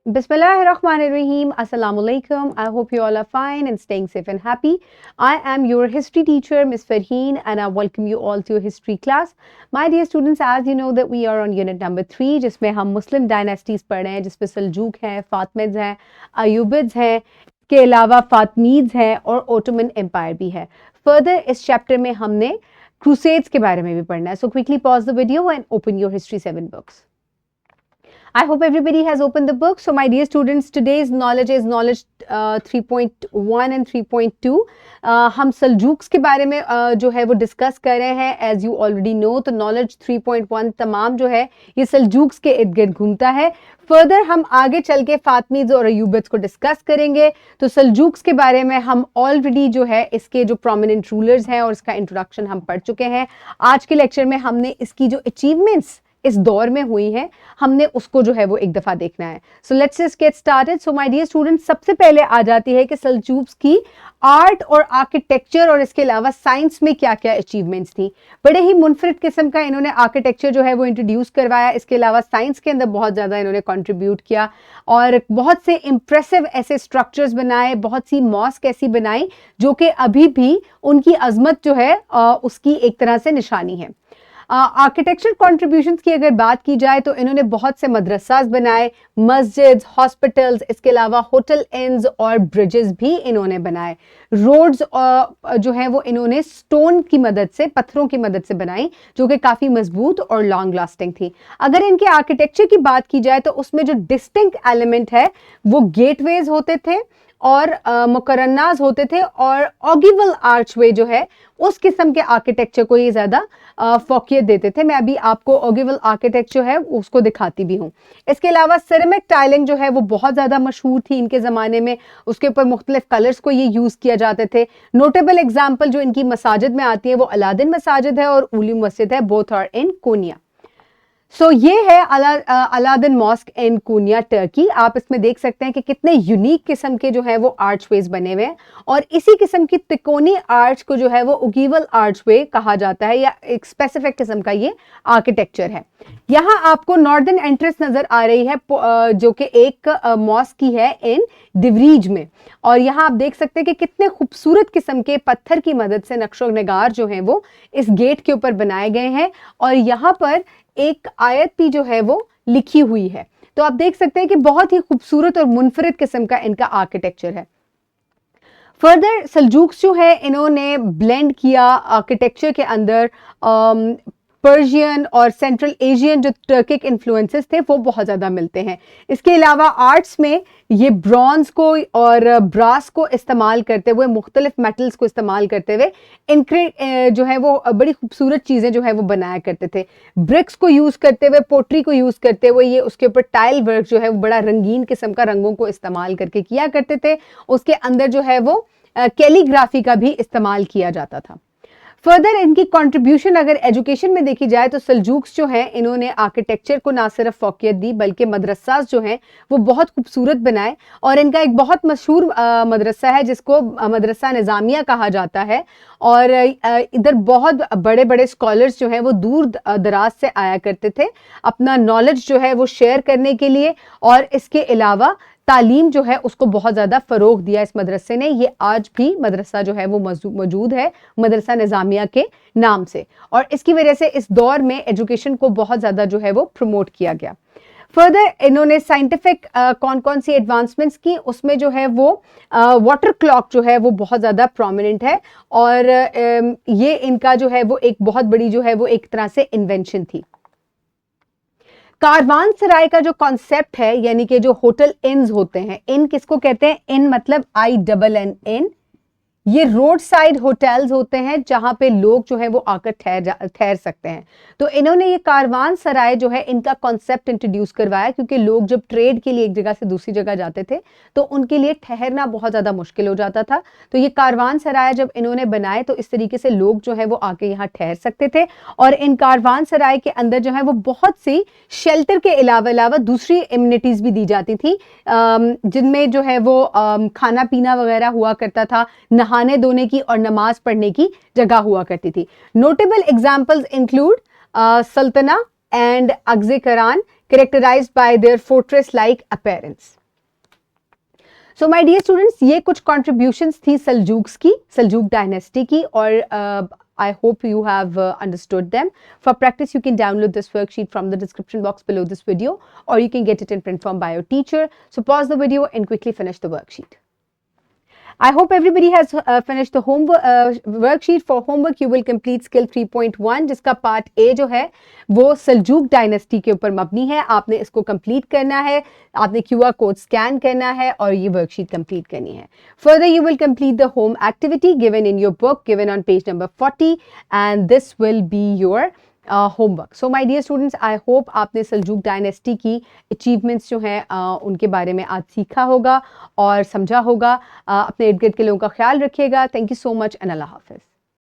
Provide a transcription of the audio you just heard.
Bismillahirrahmanirrahim. Assalamu alaikum. I hope you all are fine and staying safe and happy. I am your history teacher, Miss Farheen, and I welcome you all to your history class. My dear students, as you know that we are on unit number 3, जिसमें हम मुस्लिम dynasties पढ़ रहे हैं, जिसमें सल्जूक हैं, फातमिड्स हैं, अयूबिड्स हैं, के अलावा फातमीड्स हैं और ओटोमन एम्पायर भी है. फर्दर इस चैप्टर में हमने क्रूसेड्स के बारे में भी पढ़ना है. So quickly pause the video and open your history 7 books. I hope everybody has opened the book. So my dear students, today's knowledge is knowledge 3.1 and 3.2. हम सल्जूक्स के बारे में जो है वो डिस्कस कर रहे हैं. एज यू ऑलरेडी नो, तो नॉलेज 3.1 तमाम जो है ये सल्जूक्स के इर्द गिर्द घूमता है. फर्दर हम आगे चल के फातमीड्स और अयूबिड्स को डिस्कस करेंगे. तो सल्जूक्स के बारे में हम ऑलरेडी जो है इसके जो प्रोमिनेंट रूलर्स हैं और इसका इंट्रोडक्शन हम पढ़ चुके हैं. आज के लेक्चर में हमने इसकी जो अचीवमेंट्स इस दौर में हुई है हमने उसको जो है वो एक दफ़ा देखना है. So let's just get started. So my dear students, सबसे पहले आ जाती है कि सल्जूक्स की आर्ट और आर्किटेक्चर और इसके अलावा साइंस में क्या क्या अचीवमेंट्स थी. बड़े ही मुनफरिद किस्म का इन्होंने आर्किटेक्चर जो है वो इंट्रोड्यूस करवाया. इसके अलावा साइंस के अंदर बहुत ज़्यादा इन्होंने कंट्रीब्यूट किया और बहुत से इम्प्रेसिव ऐसे स्ट्रक्चर्स बनाए, बहुत सी मॉस्क ऐसी बनाई जो कि अभी भी उनकी अजमत जो है उसकी एक तरह से निशानी है. आर्किटेक्चर कॉन्ट्रीब्यूशंस की अगर बात की जाए तो इन्होंने बहुत से मदरसास बनाए, मस्जिद्स, हॉस्पिटल्स, इसके अलावा होटल इंड्स और ब्रिजेस भी इन्होंने बनाए. रोड्स जो है वो इन्होंने स्टोन की मदद से, पत्थरों की मदद से बनाई जो कि काफ़ी मजबूत और लॉन्ग लास्टिंग थी. अगर इनके आर्किटेक्चर की बात की जाए तो उसमें जो डिस्टिंक्ट एलिमेंट है वो गेटवेज होते थे और मुकरन्नाज होते थे और ऑगिवल आर्चवे जो है उस किस्म के आर्किटेक्चर को ये ज़्यादा फोकियत देते थे. मैं अभी आपको ऑगिवल आर्किटेक्चर है उसको दिखाती भी हूँ. इसके अलावा सिरेमिक टाइलिंग जो है वो बहुत ज़्यादा मशहूर थी इनके ज़माने में. उसके ऊपर मुख्तलिफ कलर्स को ये यूज़ किया जाते थे. नोटेबल एग्जाम्पल जो इनकी मसाजिद में आती है वो अलादीन मसाजिद है और उली मस्जिद है. बोथ आर इन कोनिया. सो ये है Aladdin mosque in cornea, Turkey. आप इसमें देख सकते हैं कि कितने यूनिक किस्म के जो है वो आर्चवेज बने हुए हैं और इसी किस्म की त्रिकोणी आर्च को जो है वो ओगिवल आर्चवे कहा जाता है या एक स्पेसिफिक किस्म का ये आर्किटेक्चर है. यहाँ आपको नॉर्दर्न एंट्रेंस नजर आ रही है जो कि एक मॉस्क की है इन दिवरीज में. और यहाँ आप देख सकते हैं कि कितने खूबसूरत किस्म के पत्थर की मदद से नक्शो नगार जो हैं वो इस गेट के ऊपर बनाए गए हैं और यहाँ पर एक आयत भी जो है वो लिखी हुई है. तो आप देख सकते हैं कि बहुत ही खूबसूरत और मुनफरिद किस्म का इनका आर्किटेक्चर है. फर्दर सल्जूक्स जो है इन्होंने ब्लेंड किया आर्किटेक्चर के अंदर पर्शियन और सेंट्रल एशियन जो टर्किक इन्फ्लुएंसेस थे वो बहुत ज़्यादा मिलते हैं. इसके अलावा आर्ट्स में ये ब्रॉन्ज को और ब्रास को इस्तेमाल करते हुए, मुख्तलिफ मेटल्स को इस्तेमाल करते हुए इनके जो है वो बड़ी खूबसूरत चीज़ें जो है वो बनाया करते थे. ब्रिक्स को यूज़ करते हुए, पोट्री को यूज़ करते हुए ये उसके ऊपर टाइल वर्क जो है वो बड़ा रंगीन किस्म का रंगों को इस्तेमाल करके किया करते थे. उसके अंदर जो है वो कैलीग्राफी का भी इस्तेमाल किया जाता था. फर्दर इनकी कंट्रीब्यूशन अगर एजुकेशन में देखी जाए तो सल्जूक्स जो हैं इन्होंने आर्किटेक्चर को ना सिर्फ फोकियत दी बल्कि मदरसास जो हैं वो बहुत खूबसूरत बनाए. और इनका एक बहुत मशहूर मदरसा है जिसको मदरसा निज़ामिया कहा जाता है. और इधर बहुत बड़े बड़े स्कॉलर्स जो हैं वो दूर दराज से आया करते थे अपना नॉलेज जो है वो शेयर करने के लिए. और इसके अलावा तालीम जो है उसको बहुत ज़्यादा फ़रोग दिया इस मदरसे ने. ये आज भी मदरसा जो है वो मौजूद है मदरसा निज़ामिया के नाम से और इसकी वजह से इस दौर में एजुकेशन को बहुत ज़्यादा जो है वो प्रमोट किया गया. फर्दर इन्होंने साइंटिफिक कौन कौन सी एडवांसमेंट्स की, उसमें जो है वो वाटर क्लॉक जो है वो बहुत ज़्यादा प्रोमिनेंट है और ये इनका जो है वो एक बहुत बड़ी जो है वो एक तरह से इन्वेंशन थी. कारवान सराय का जो कॉन्सेप्ट है यानी कि जो होटल इन्स होते हैं, इन किसको कहते हैं? इन मतलब INN इन. ये रोड साइड होटल्स होते हैं जहां पे लोग जो है वो आकर ठहर सकते हैं. तो इन्होंने ये कारवान सराय जो है इनका कॉन्सेप्ट इंट्रोड्यूस करवाया क्योंकि लोग जब ट्रेड के लिए एक जगह से दूसरी जगह जाते थे तो उनके लिए ठहरना बहुत ज़्यादा मुश्किल हो जाता था. तो ये कारवान सराय जब इन्होंने बनाए तो इस तरीके से लोग जो है वो आके यहाँ ठहर सकते थे. और इन कारवान सराय के अंदर जो है वो बहुत सी शेल्टर के अलावा दूसरी इम्यूनिटीज़ भी दी जाती थी जिनमें जो है वो खाना पीना वगैरह हुआ करता था, नहाने धोने की और नमाज पढ़ने की जगह हुआ करती थी. नोटेबल एग्जाम्पल्स इंक्लूड सल्तना एंड अग्जे करान characterized by their fortress-like appearance. So my dear students, ये कुछ contributions थी सल्जूक्स की, सल्जूक डायनेस्टी की, और I hope you have understood them. For practice, you can download this worksheet from the description box below this video, or you can get it in print form by your teacher. So pause the video and quickly finish the worksheet. I hope everybody has finished the homework worksheet. For homework, you will complete skill 3.1, जिसका part A जो है वो Seljuk dynasty के ऊपर मबनी है. आपने इसको complete करना है, आपने QR code scan करना है और ये worksheet complete करनी है. Further, you will complete the home activity given in your book, given on page number 40, and this will be your homework. So my dear students, I hope आपने Seljuk dynasty की achievements जो हैं उनके बारे में आज सीखा होगा और समझा होगा. अपने इर्द गिर्द के लोगों का ख्याल रखिएगा. Thank you so much and Allah हाफिज़.